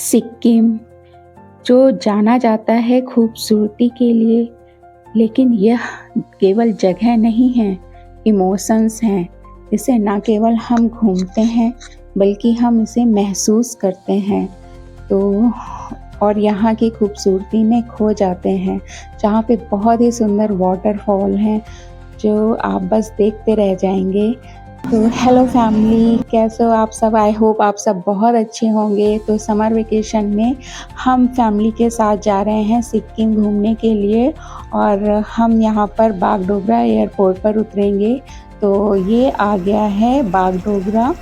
सिक्किम जो जाना जाता है खूबसूरती के लिए, लेकिन यह केवल जगह नहीं है, इमोशंस हैं। इसे ना केवल हम घूमते हैं, बल्कि हम इसे महसूस करते हैं। तो और यहाँ की खूबसूरती में खो जाते हैं, जहाँ पे बहुत ही सुंदर वाटरफॉल हैं, जो आप बस देखते रह जाएंगे। तो हेलो फैमिली, कैसे हो आप सब? आई होप आप सब बहुत अच्छे होंगे। तो समर वेकेशन में हम फैमिली के साथ जा रहे हैं सिक्किम घूमने के लिए, और हम यहाँ पर बागडोगरा एयरपोर्ट पर उतरेंगे। तो ये आ गया है बागडोगरा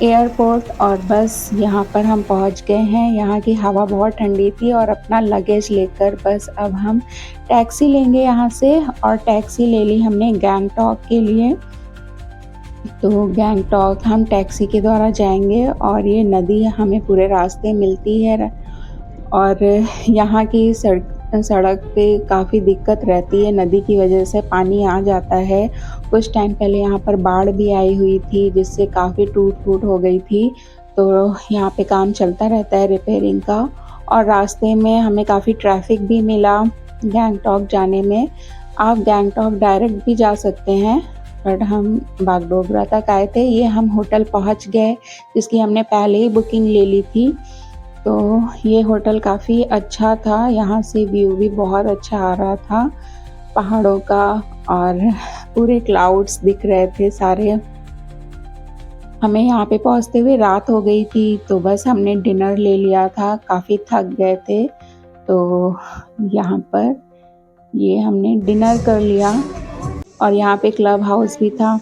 एयरपोर्ट, और बस यहाँ पर हम पहुँच गए हैं। यहाँ की हवा बहुत ठंडी थी, और अपना लगेज लेकर बस अब हम टैक्सी लेंगे यहाँ से। और टैक्सी ले ली हमने गैंगटॉक के लिए। तो गैंगटॉक हम टैक्सी के द्वारा जाएंगे, और ये नदी हमें पूरे रास्ते मिलती है। और यहाँ की सड़क पे काफ़ी दिक्कत रहती है, नदी की वजह से पानी आ जाता है। कुछ टाइम पहले यहाँ पर बाढ़ भी आई हुई थी, जिससे काफ़ी टूट-फूट हो गई थी। तो यहाँ पे काम चलता रहता है रिपेयरिंग का। और रास्ते में हमें काफ़ी ट्रैफिक भी मिला गैंगटॉक जाने में। आप गैंगटॉक डायरेक्ट भी जा सकते हैं, बट हम बागडोगरा तक आए थे। ये हम होटल पहुंच गए, जिसकी हमने पहले ही बुकिंग ले ली थी। तो ये होटल काफ़ी अच्छा था, यहाँ से व्यू भी बहुत अच्छा आ रहा था पहाड़ों का, और पूरे क्लाउड्स दिख रहे थे सारे। हमें यहाँ पे पहुँचते हुए रात हो गई थी, तो बस हमने डिनर ले लिया था, काफ़ी थक गए थे। तो यहाँ पर ये हमने डिनर कर लिया, और यहाँ पे क्लब हाउस भी था।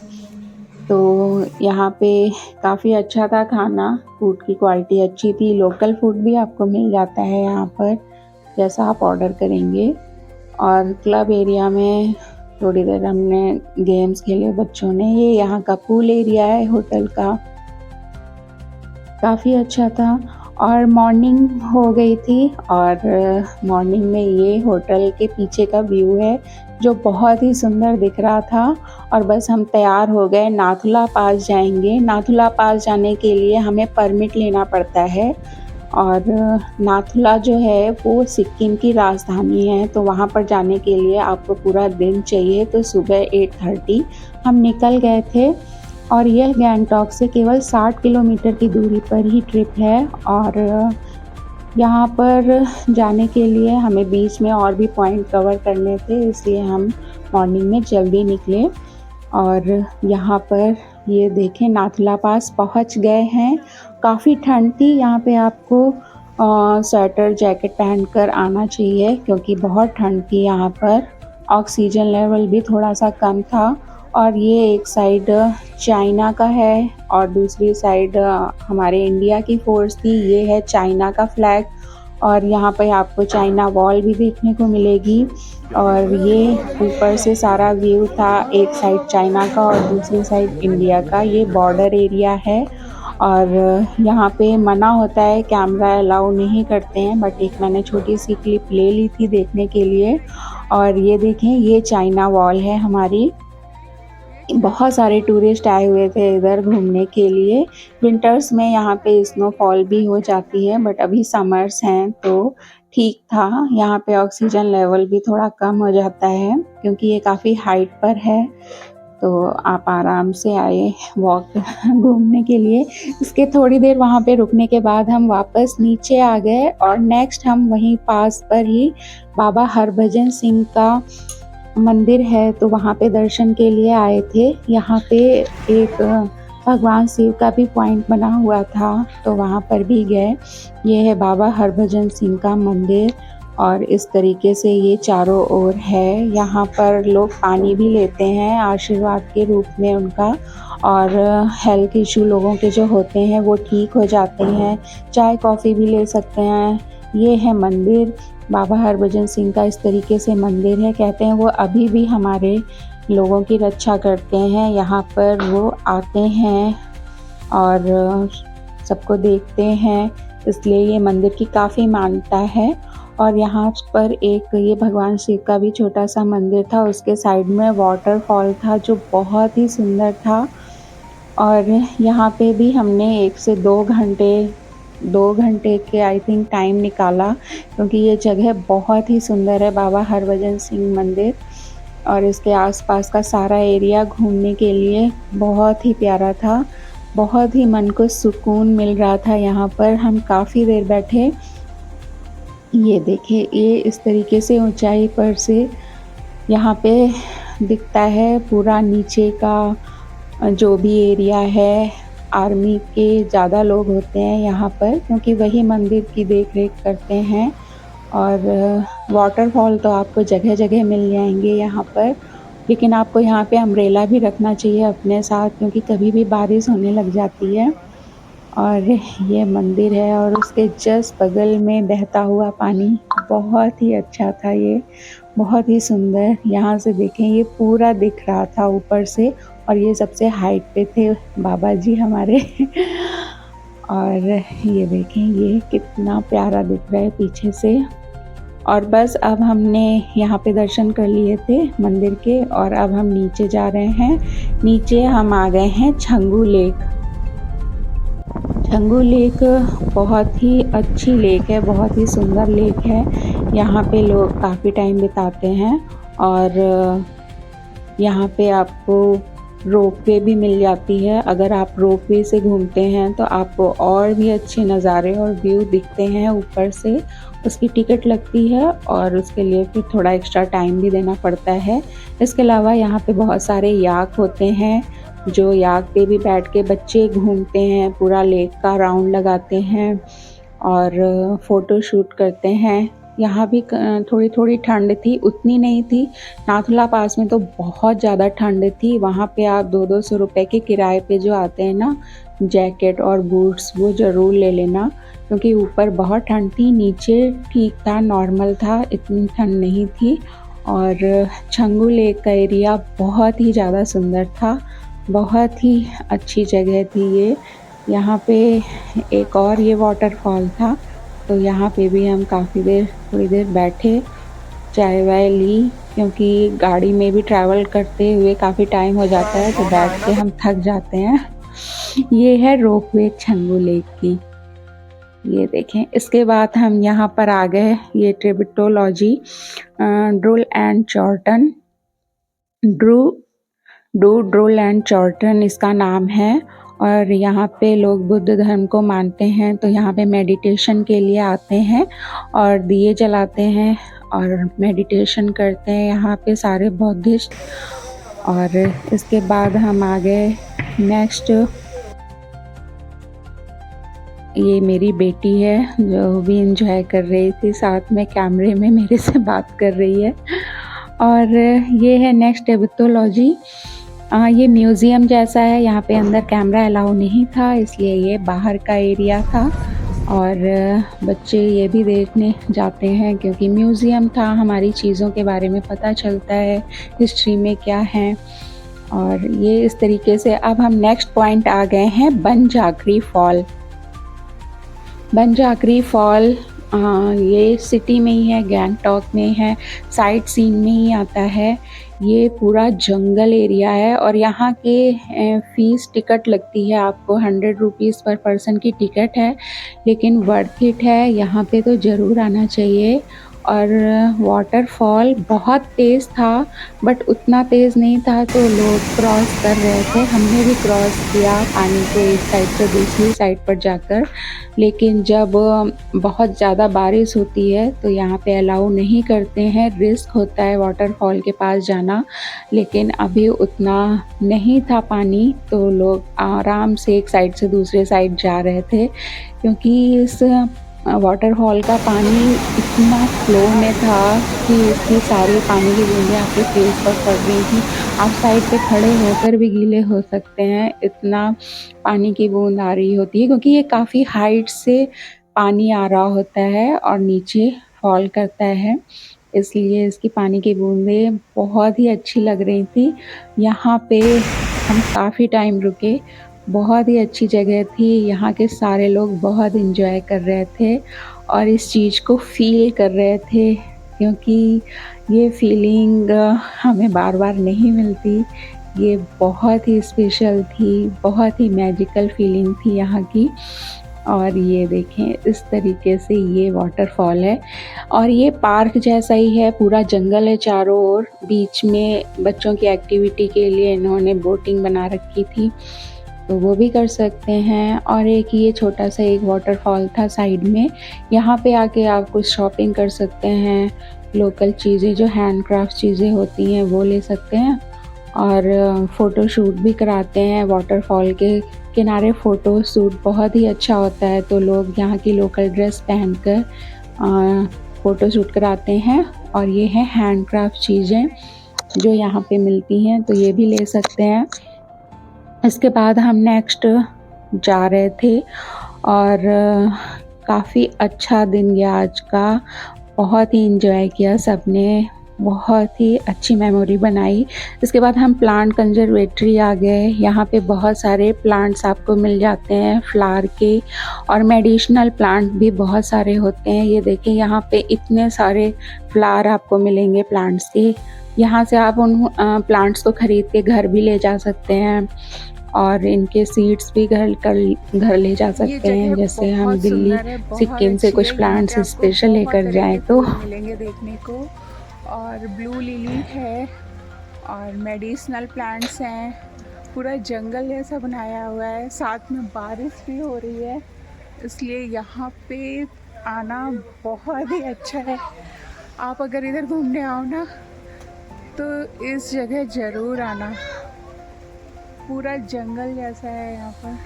तो यहाँ पे काफ़ी अच्छा था खाना, फूड की क्वालिटी अच्छी थी। लोकल फूड भी आपको मिल जाता है यहाँ पर, जैसा आप ऑर्डर करेंगे। और क्लब एरिया में थोड़ी देर हमने गेम्स खेले बच्चों ने। ये यहाँ का पूल एरिया है होटल का, काफ़ी अच्छा था। और मॉर्निंग हो गई थी, और मॉर्निंग में ये होटल के पीछे का व्यू है, जो बहुत ही सुंदर दिख रहा था। और बस हम तैयार हो गए, नाथुला पास जाएंगे। नाथुला पास जाने के लिए हमें परमिट लेना पड़ता है, और नाथुला जो है वो सिक्किम की राजधानी है। तो वहाँ पर जाने के लिए आपको पूरा दिन चाहिए। तो सुबह 8:30 हम निकल गए थे, और यह गैंगटॉक से केवल 60 किलोमीटर की दूरी पर ही ट्रिप है। और यहाँ पर जाने के लिए हमें बीच में और भी पॉइंट कवर करने थे, इसलिए हम मॉर्निंग में जल्दी निकले। और यहाँ पर ये देखें, नाथुला पास पहुँच गए हैं। काफ़ी ठंड थी यहाँ पे, आपको स्वेटर जैकेट पहनकर आना चाहिए, क्योंकि बहुत ठंड थी यहाँ पर। ऑक्सीजन लेवल भी थोड़ा सा कम था। और ये एक साइड चाइना का है, और दूसरी साइड हमारे इंडिया की फोर्स थी। ये है चाइना का फ्लैग, और यहाँ पे आपको चाइना वॉल भी देखने को मिलेगी। और ये ऊपर से सारा व्यू था, एक साइड चाइना का और दूसरी साइड इंडिया का। ये बॉर्डर एरिया है, और यहाँ पे मना होता है, कैमरा अलाउ नहीं करते हैं, बट एक मैंने छोटी सी क्लिप ले ली थी देखने के लिए। और ये देखें, ये चाइना वॉल है हमारी। बहुत सारे टूरिस्ट आए हुए थे इधर घूमने के लिए। विंटर्स में यहाँ पे स्नोफॉल भी हो जाती है, बट अभी समर्स हैं तो ठीक था। यहाँ पे ऑक्सीजन लेवल भी थोड़ा कम हो जाता है, क्योंकि ये काफ़ी हाइट पर है। तो आप आराम से आए वॉक घूमने के लिए। इसके थोड़ी देर वहाँ पे रुकने के बाद हम वापस नीचे आ गए, और नेक्स्ट हम वहीं पास पर ही बाबा हरभजन सिंह का मंदिर है, तो वहाँ पे दर्शन के लिए आए थे। यहाँ पे एक भगवान शिव का भी पॉइंट बना हुआ था, तो वहाँ पर भी गए। ये है बाबा हरभजन सिंह का मंदिर, और इस तरीके से ये चारों ओर है। यहाँ पर लोग पानी भी लेते हैं आशीर्वाद के रूप में उनका, और हेल्थ इशू लोगों के जो होते हैं वो ठीक हो जाते हैं। चाय कॉफ़ी भी ले सकते हैं। ये है मंदिर, बाबा हरभजन सिंह का इस तरीके से मंदिर है। कहते हैं वो अभी भी हमारे लोगों की रक्षा करते हैं। यहाँ पर वो आते हैं और सबको देखते हैं, इसलिए ये मंदिर की काफ़ी मान्यता है। और यहाँ पर एक ये भगवान शिव का भी छोटा सा मंदिर था, उसके साइड में वाटरफॉल था जो बहुत ही सुंदर था। और यहाँ पे भी हमने 1 से 2 घंटे 2 घंटे के आई थिंक टाइम निकाला, क्योंकि ये जगह बहुत ही सुंदर है, बाबा हरभजन सिंह मंदिर। और इसके आसपास का सारा एरिया घूमने के लिए बहुत ही प्यारा था। बहुत ही मन को सुकून मिल रहा था यहाँ पर। हम काफ़ी देर बैठे। ये देखिए, ये इस तरीके से ऊंचाई पर से यहाँ पे दिखता है पूरा नीचे का जो भी एरिया है। आर्मी के ज़्यादा लोग होते हैं यहाँ पर, क्योंकि वही मंदिर की देख रेख करते हैं। और वाटरफॉल तो आपको जगह जगह मिल जाएंगे यहाँ पर, लेकिन आपको यहाँ पे अम्ब्रेला भी रखना चाहिए अपने साथ, क्योंकि कभी भी बारिश होने लग जाती है। और ये मंदिर है और उसके जस्ट बगल में बहता हुआ पानी बहुत ही अच्छा था। ये बहुत ही सुंदर, यहाँ से देखें ये पूरा दिख रहा था ऊपर से। और ये सबसे हाइट पे थे बाबा जी हमारे। और ये देखें ये कितना प्यारा दिख रहा है पीछे से। और बस अब हमने यहाँ पे दर्शन कर लिए थे मंदिर के, और अब हम नीचे जा रहे हैं। नीचे हम आ गए हैं छंगू लेक। छंगू लेक बहुत ही अच्छी लेक है, बहुत ही सुंदर लेक है। यहाँ पे लोग काफ़ी टाइम बिताते हैं। और यहाँ पे आपको रोपवे भी मिल जाती है। अगर आप रोपवे से घूमते हैं तो आपको और भी अच्छे नज़ारे और व्यू दिखते हैं ऊपर से। उसकी टिकट लगती है और उसके लिए फिर थोड़ा एक्स्ट्रा टाइम भी देना पड़ता है। इसके अलावा यहाँ पे बहुत सारे याक होते हैं, जो याक पे भी बैठ के बच्चे घूमते हैं, पूरा लेक का राउंड लगाते हैं और फ़ोटो शूट करते हैं। यहाँ भी थोड़ी थोड़ी ठंड थी, उतनी नहीं थी। नाथुला पास में तो बहुत ज़्यादा ठंड थी। वहाँ पे आप 200-200 रुपए के किराए पे जो आते हैं ना जैकेट और बूट्स, वो ज़रूर ले लेना, क्योंकि ऊपर बहुत ठंड थी। नीचे ठीक था, नॉर्मल था, इतनी ठंड नहीं थी। और छंगू लेक का एरिया बहुत ही ज़्यादा सुंदर था, बहुत ही अच्छी जगह थी ये। यहाँ पे एक और ये वाटरफॉल था, तो यहाँ पे भी हम काफ़ी देर, थोड़ी देर बैठे, चाय वाय ली, क्योंकि गाड़ी में भी ट्रैवल करते हुए काफ़ी टाइम हो जाता है, तो बैठ के हम थक जाते हैं। ये है रोपवे छंगू लेक की। ये देखें, इसके बाद हम यहाँ पर आ गए, ये ट्रिबिटोलॉजी ड्रूल एंड चॉर्टन, ड्रूल एंड चॉर्टन इसका नाम है। और यहाँ पे लोग बुद्ध धर्म को मानते हैं, तो यहाँ पे मेडिटेशन के लिए आते हैं और दिए जलाते हैं और मेडिटेशन करते हैं यहाँ पे सारे बौद्धिस्ट। और इसके बाद हम आ गए नेक्स्ट। ये मेरी बेटी है जो भी इंजॉय कर रही थी, साथ में कैमरे में मेरे से बात कर रही है। और ये है नेक्स्ट टिबेटोलॉजी। ये म्यूज़ियम जैसा है, यहाँ पे अंदर कैमरा अलाउ नहीं था, इसलिए ये बाहर का एरिया था। और बच्चे ये भी देखने जाते हैं, क्योंकि म्यूज़ियम था, हमारी चीज़ों के बारे में पता चलता है, हिस्ट्री में क्या है। और ये इस तरीके से। अब हम नेक्स्ट पॉइंट आ गए हैं बनजाकरी फॉल। बनजाकरी फॉल ये सिटी में ही है, गैंगटॉक में है, साइट सीन में ही आता है। ये पूरा जंगल एरिया है और यहाँ के फ़ीस टिकट लगती है आपको 100 रुपीज़ पर पर्सन की टिकट है, लेकिन वर्थ इट है। यहाँ पे तो ज़रूर आना चाहिए। और वाटरफॉल बहुत तेज़ था, बट उतना तेज़ नहीं था, तो लोग क्रॉस कर रहे थे। हमने भी क्रॉस किया पानी को एक साइड से दूसरी साइड पर जाकर। लेकिन जब बहुत ज़्यादा बारिश होती है तो यहाँ पे अलाउ नहीं करते हैं, रिस्क होता है वाटरफॉल के पास जाना। लेकिन अभी उतना नहीं था पानी, तो लोग आराम से एक साइड से दूसरे साइड जा रहे थे, क्योंकि इस वाटरफॉल का पानी इतना फ्लो में था कि इसकी सारी पानी की बूंदें आपके फेस पर पड़ रही थी। आप साइड पे खड़े होकर भी गीले हो सकते हैं, इतना पानी की बूंद आ रही होती है, क्योंकि ये काफ़ी हाइट से पानी आ रहा होता है और नीचे फॉल करता है, इसलिए इसकी पानी की बूंदें बहुत ही अच्छी लग रही थी। यहाँ पे हम काफ़ी टाइम रुके, बहुत ही अच्छी जगह थी। यहाँ के सारे लोग बहुत एंजॉय कर रहे थे और इस चीज़ को फ़ील कर रहे थे, क्योंकि ये फीलिंग हमें बार बार नहीं मिलती। ये बहुत ही स्पेशल थी, बहुत ही मैजिकल फीलिंग थी यहाँ की। और ये देखें इस तरीके से ये वाटरफॉल है और ये पार्क जैसा ही है, पूरा जंगल है चारों ओर। बीच में बच्चों की एक्टिविटी के लिए इन्होंने बोटिंग बना रखी थी, तो वो भी कर सकते हैं। और एक ये छोटा सा एक वाटरफॉल था साइड में, यहाँ पे आके आप कुछ शॉपिंग कर सकते हैं, लोकल चीज़ें जो हैंडक्राफ्ट चीज़ें होती हैं वो ले सकते हैं और फ़ोटो शूट भी कराते हैं। वाटरफॉल के किनारे फ़ोटो शूट बहुत ही अच्छा होता है, तो लोग यहाँ की लोकल ड्रेस पहनकर फ़ोटो शूट कराते हैं। और ये है हैंडक्राफ्ट चीज़ें जो यहाँ पे मिलती हैं, तो ये भी ले सकते हैं। इसके बाद हम नेक्स्ट जा रहे थे और काफ़ी अच्छा दिन गया आज का, बहुत ही एंजॉय किया सबने, बहुत ही अच्छी मेमोरी बनाई। इसके बाद हम प्लांट कंजर्वेटरी आ गए, यहाँ पे बहुत सारे प्लांट्स आपको मिल जाते हैं फ्लावर के, और मेडिसिनल प्लांट भी बहुत सारे होते हैं। ये देखिए यहाँ पे इतने सारे फ्लावर आपको मिलेंगे प्लांट्स के, यहाँ से आप उन प्लांट्स को ख़रीद के घर भी ले जा सकते हैं और इनके सीड्स भी घर ले जा सकते हैं। जैसे हम दिल्ली सिक्किम से कुछ प्लांट्स स्पेशल लेकर जाएं तो मिलेंगे देखने को। और ब्लू लिली है और मेडिसिनल प्लांट्स हैं, पूरा जंगल जैसा बनाया हुआ है, साथ में बारिश भी हो रही है, इसलिए यहाँ पे आना बहुत ही अच्छा है। आप अगर इधर घूमने आओ ना तो इस जगह ज़रूर आना। पूरा जंगल जैसा है यहाँ पर,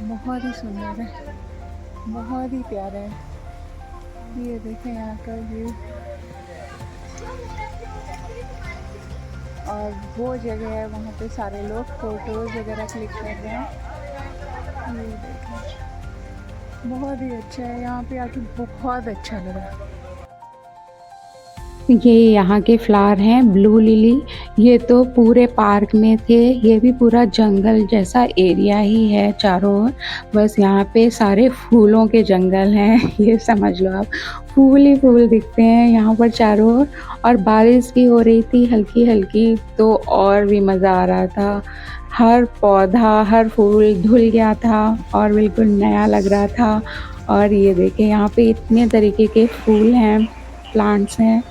बहुत ही सुंदर है, बहुत ही प्यारा है। ये देखें यहाँ का व्यू, और वो जगह है वहाँ पे सारे लोग फ़ोटोज़ वगैरह क्लिक कर रहे हैं। ये देखें, बहुत ही अच्छा है, यहाँ पे आके बहुत अच्छा लगा। ये यहाँ के फ्लावर हैं ब्लू लिली, ये तो पूरे पार्क में थे। ये भी पूरा जंगल जैसा एरिया ही है चारों ओर, बस यहाँ पे सारे फूलों के जंगल हैं ये समझ लो आप, फूल ही फूल दिखते हैं यहाँ पर चारों ओर। और बारिश भी हो रही थी हल्की हल्की, तो और भी मज़ा आ रहा था। हर पौधा हर फूल धुल गया था और बिल्कुल नया लग रहा था। और ये देखें यहाँ पे इतने तरीके के फूल हैं, प्लांट्स हैं,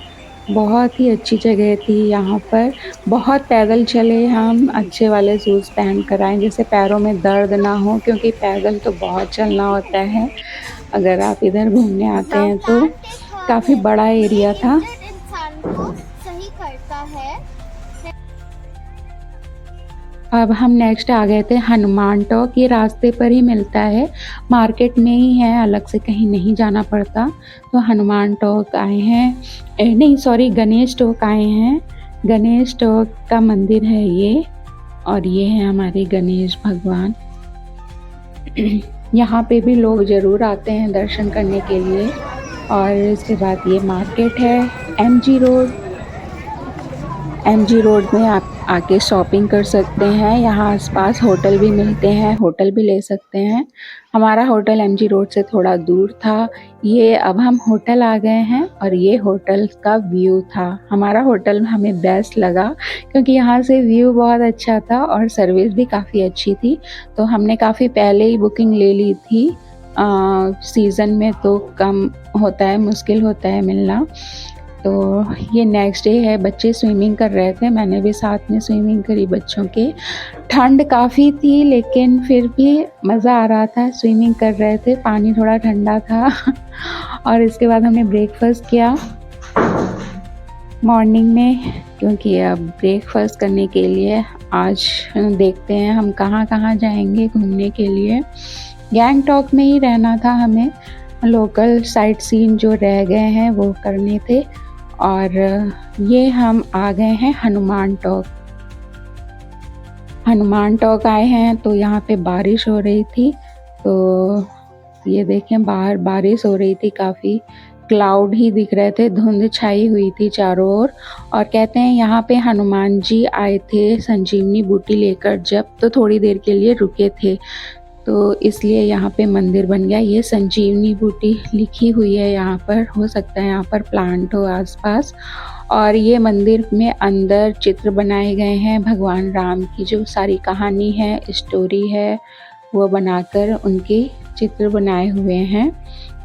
बहुत ही अच्छी जगह थी यहाँ पर। बहुत पैदल चले हम, अच्छे वाले शूज़ पहन कर आए जिससे पैरों में दर्द ना हो, क्योंकि पैदल तो बहुत चलना होता है अगर आप इधर घूमने आते हैं तो। काफ़ी बड़ा एरिया था। इंसान को सही करता है। अब हम नेक्स्ट आ गए थे हनुमान टॉक, ये रास्ते पर ही मिलता है, मार्केट में ही है, अलग से कहीं नहीं जाना पड़ता। तो हनुमान टॉक आए हैं, नहीं सॉरी गणेश टॉक आए हैं। गणेश टॉक का मंदिर है ये, और ये है हमारे गणेश भगवान। यहाँ पे भी लोग ज़रूर आते हैं दर्शन करने के लिए। और इसके बाद ये मार्केट है एमजी रोड। एमजी रोड में आप आके शॉपिंग कर सकते हैं, यहाँ आसपास होटल भी मिलते हैं, होटल भी ले सकते हैं। हमारा होटल एमजी रोड से थोड़ा दूर था, ये अब हम होटल आ गए हैं और ये होटल का व्यू था। हमारा होटल हमें बेस्ट लगा क्योंकि यहाँ से व्यू बहुत अच्छा था और सर्विस भी काफ़ी अच्छी थी, तो हमने काफ़ी पहले ही बुकिंग ले ली थी। सीज़न में तो कम होता है, मुश्किल होता है मिलना। तो ये नेक्स्ट डे है, बच्चे स्विमिंग कर रहे थे, मैंने भी साथ में स्विमिंग करी बच्चों के। ठंड काफ़ी थी लेकिन फिर भी मज़ा आ रहा था, स्विमिंग कर रहे थे, पानी थोड़ा ठंडा था और इसके बाद हमने ब्रेकफास्ट किया मॉर्निंग में, क्योंकि अब ब्रेकफास्ट करने के लिए आज देखते हैं हम कहाँ कहाँ जाएंगे घूमने के लिए। गैंगटॉक में ही रहना था हमें, लोकल साइट सीन जो रह गए हैं वो करने थे। और ये हम आ गए हैं हनुमान टॉक। हनुमान टॉक आए हैं तो यहाँ पे बारिश हो रही थी, तो ये देखें बाहर बारिश हो रही थी, काफ़ी क्लाउड ही दिख रहे थे, धुंध छाई हुई थी चारों ओर। और कहते हैं यहाँ पे हनुमान जी आए थे संजीवनी बूटी लेकर, जब तो थोड़ी देर के लिए रुके थे, तो इसलिए यहाँ पे मंदिर बन गया। ये संजीवनी बूटी लिखी हुई है यहाँ पर, हो सकता है यहाँ पर प्लांट हो आसपास। और ये मंदिर में अंदर चित्र बनाए गए हैं भगवान राम की, जो सारी कहानी है, स्टोरी है, वो बनाकर उनकी चित्र बनाए हुए हैं।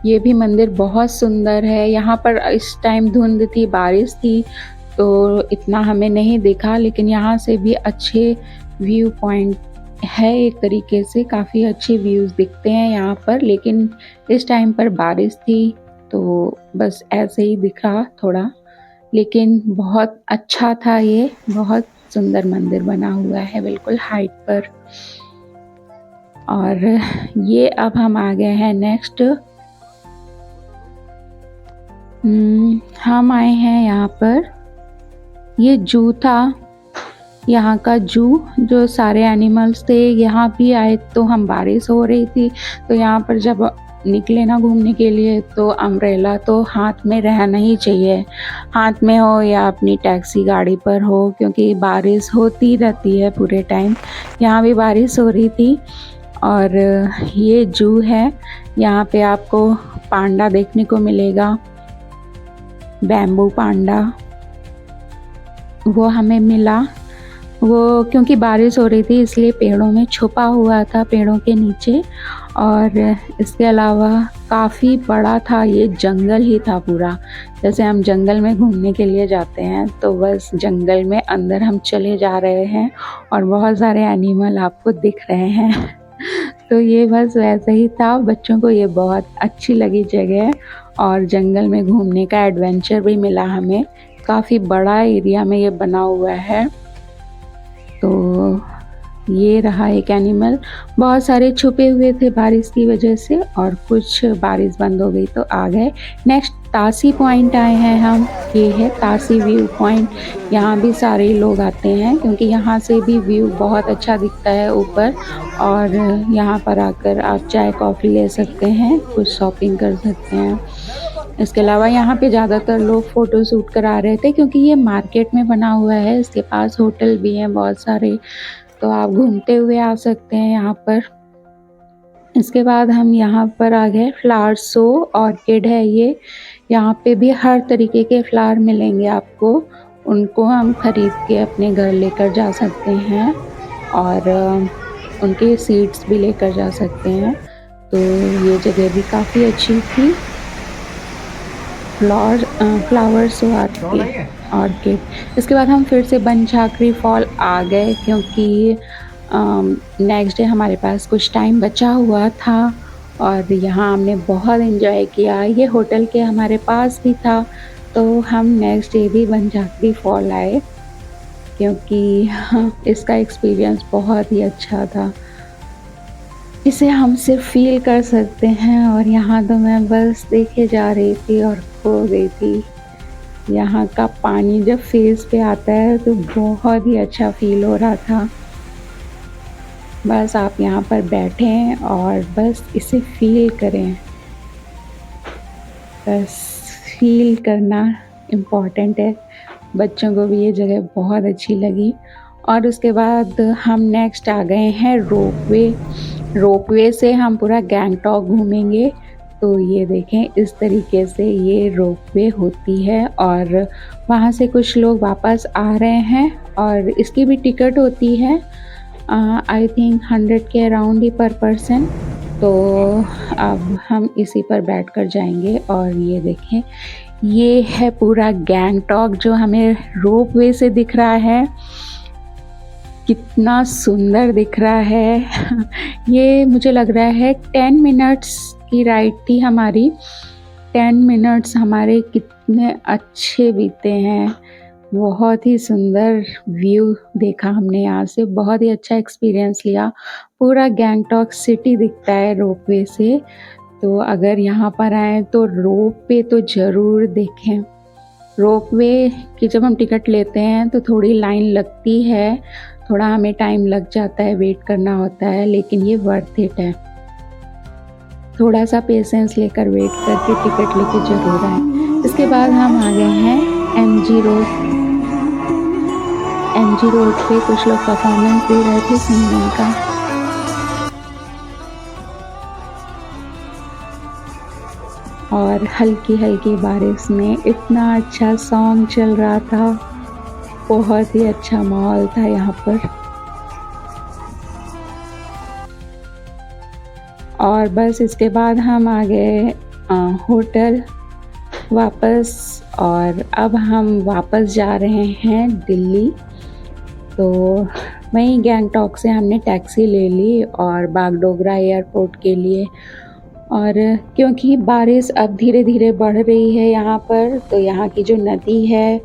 ये भी मंदिर बहुत सुंदर है। यहाँ पर इस टाइम धुंध थी, बारिश थी, तो इतना हमें नहीं दिखा, लेकिन यहाँ से भी अच्छे व्यू पॉइंट है। एक तरीके से काफ़ी अच्छे व्यूज़ दिखते हैं यहाँ पर, लेकिन इस टाइम पर बारिश थी तो बस ऐसे ही दिखा थोड़ा, लेकिन बहुत अच्छा था। ये बहुत सुंदर मंदिर बना हुआ है बिल्कुल हाइट पर। और ये अब हम आ गए हैं नेक्स्ट। हम आए हैं यहाँ पर, ये जू था, यहाँ का जू, जो सारे एनिमल्स थे। यहाँ भी आए तो हम बारिश हो रही थी, तो यहाँ पर जब निकले ना घूमने के लिए तो अम्ब्रेला तो हाथ में रहना ही चाहिए, हाथ में हो या अपनी टैक्सी गाड़ी पर हो, क्योंकि बारिश होती रहती है पूरे टाइम। यहाँ भी बारिश हो रही थी। और ये जू है, यहाँ पे आपको पांडा देखने को मिलेगा, बैम्बू पांडा, वो हमें मिला। वो क्योंकि बारिश हो रही थी इसलिए पेड़ों में छुपा हुआ था, पेड़ों के नीचे। और इसके अलावा काफ़ी बड़ा था, ये जंगल ही था पूरा। जैसे हम जंगल में घूमने के लिए जाते हैं तो बस जंगल में अंदर हम चले जा रहे हैं और बहुत सारे एनिमल आपको दिख रहे हैं। तो ये बस वैसे ही था। बच्चों को ये बहुत अच्छी लगी जगह, और जंगल में घूमने का एडवेंचर भी मिला हमें। काफ़ी बड़ा एरिया में ये बना हुआ है। तो ये रहा एक एनिमल। बहुत सारे छुपे हुए थे बारिश की वजह से, और कुछ बारिश बंद हो गई तो आ गए। नेक्स्ट तासी पॉइंट आए हैं हम। ये है तासी व्यू पॉइंट। यहाँ भी सारे लोग आते हैं क्योंकि यहाँ से भी व्यू बहुत अच्छा दिखता है ऊपर। और यहाँ पर आकर आप चाय कॉफ़ी ले सकते हैं, कुछ शॉपिंग कर सकते हैं। इसके अलावा यहाँ पे ज़्यादातर लोग फ़ोटो शूट करा रहे थे क्योंकि ये मार्केट में बना हुआ है। इसके पास होटल भी हैं बहुत सारे, तो आप घूमते हुए आ सकते हैं यहाँ पर। इसके बाद हम यहाँ पर आ गए फ्लावर शो, ऑर्किड है ये। यहाँ पे भी हर तरीके के फ्लावर मिलेंगे आपको, उनको हम ख़रीद के अपने घर लेकर जा सकते हैं, और उनके सीड्स भी लेकर जा सकते हैं। तो ये जगह भी काफ़ी अच्छी थी। Flower show orchid. इसके बाद हम फिर से बनझाकरी फॉल आ गए क्योंकि नेक्स्ट डे हमारे पास कुछ टाइम बचा हुआ था, और यहाँ हमने बहुत एंजॉय किया। ये होटल के हमारे पास भी था, तो हम नेक्स्ट डे भी बनझाकरी फॉल आए क्योंकि इसका एक्सपीरियंस बहुत ही अच्छा था। इसे हम सिर्फ फील कर सकते हैं। और यहाँ तो मैं बस देखे जा रही थी और खो गई थी। यहाँ का पानी जब फेस पे आता है तो बहुत ही अच्छा फील हो रहा था। बस आप यहाँ पर बैठें और बस इसे फील करें। बस फील करना इम्पॉर्टेंट है। बच्चों को भी ये जगह बहुत अच्छी लगी। और उसके बाद हम नेक्स्ट आ गए हैं रोपवे। रोपवे से हम पूरा गैंगटॉक घूमेंगे। तो ये देखें, इस तरीके से ये रोपवे होती है, और वहाँ से कुछ लोग वापस आ रहे हैं, और इसकी भी टिकट होती है आई थिंक 100 के अराउंड ही पर पर्सन। तो अब हम इसी पर बैठकर जाएंगे। और ये देखें, ये है पूरा गैंगटॉक जो हमें रोपवे से दिख रहा है। कितना सुंदर दिख रहा है। ये मुझे लग रहा है 10 मिनट्स की राइड थी हमारी। 10 मिनट्स हमारे कितने अच्छे बीते हैं। बहुत ही सुंदर व्यू देखा हमने यहाँ से, बहुत ही अच्छा एक्सपीरियंस लिया। पूरा गैंगटॉक सिटी दिखता है रोपवे से। तो अगर यहाँ पर आएँ तो रोपवे तो ज़रूर देखें। रोपवे की जब हम टिकट लेते हैं तो थोड़ी लाइन लगती है, थोड़ा हमें टाइम लग जाता है, वेट करना होता है, लेकिन ये वर्थ इट है। थोड़ा सा पेशेंस लेकर वेट करके टिकट लेके ज़रूर आएँ। इसके बाद हम आ गए हैं एमजी रोड। एमजी रोड पे कुछ लोग परफॉर्मेंस दे रहे थे सिंगिंग का। और हल्की हल्की बारिश में इतना अच्छा सॉन्ग चल रहा था। बहुत ही अच्छा माहौल था यहाँ पर। और बस इसके बाद हम आ गए होटल वापस, और अब हम वापस जा रहे हैं दिल्ली। तो वहीं गैंगटॉक से हमने टैक्सी ले ली और बागडोगरा एयरपोर्ट के लिए। और क्योंकि बारिश अब धीरे-धीरे बढ़ रही है यहाँ पर, तो यहाँ की जो नदी है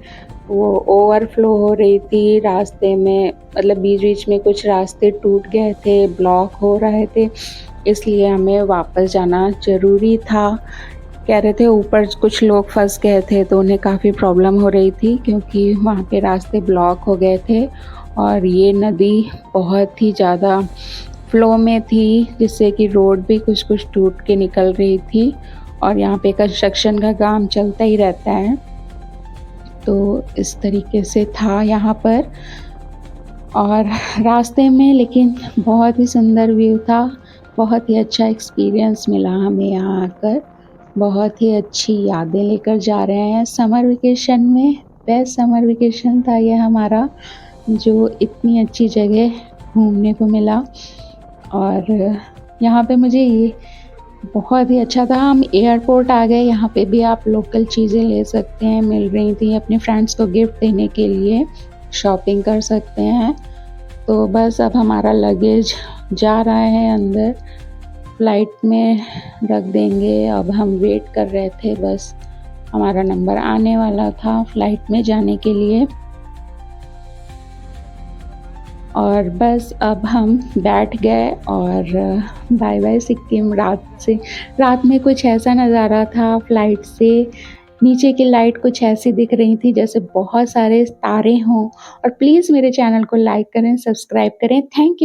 वो ओवरफ्लो हो रही थी रास्ते में, मतलब बीच-बीच में कुछ रास्ते टूट गए थे, ब्लॉक हो रहे थे, इसलिए हमें वापस जाना ज़रूरी था। कह रहे थे ऊपर कुछ लोग फँस गए थे, तो उन्हें काफ़ी प्रॉब्लम हो रही थी क्योंकि वहाँ पे रास्ते ब्लॉक हो गए थे और ये नदी बहुत ही ज़्यादा फ्लो में थी, जिससे कि रोड भी कुछ-कुछ टूट के निकल रही थी। और यहाँ पे कंस्ट्रक्शन का काम चलता ही रहता है, तो इस तरीके से था यहाँ पर। और रास्ते में लेकिन बहुत ही सुंदर व्यू था, बहुत ही अच्छा एक्सपीरियंस मिला हमें यहाँ आकर, बहुत ही अच्छी यादें लेकर जा रहे हैं समर वेकेशन में। बेस्ट समर वेकेशन था ये हमारा, जो इतनी अच्छी जगह घूमने को मिला। और यहाँ पे मुझे ये बहुत ही अच्छा था। हम एयरपोर्ट आ गए, यहाँ पे भी आप लोकल चीज़ें ले सकते हैं, मिल रही थी, अपने फ्रेंड्स को गिफ्ट देने के लिए शॉपिंग कर सकते हैं। तो बस अब हमारा लगेज जा रहा है अंदर, फ़्लाइट में रख देंगे। अब हम वेट कर रहे थे, बस हमारा नंबर आने वाला था फ़्लाइट में जाने के लिए। और बस अब हम बैठ गए और बाय बाय सिक्किम। रात में कुछ ऐसा नज़ारा था फ़्लाइट से, नीचे की लाइट कुछ ऐसी दिख रही थी जैसे बहुत सारे तारे हों। और प्लीज़ मेरे चैनल को लाइक करें, सब्सक्राइब करें। Thank you.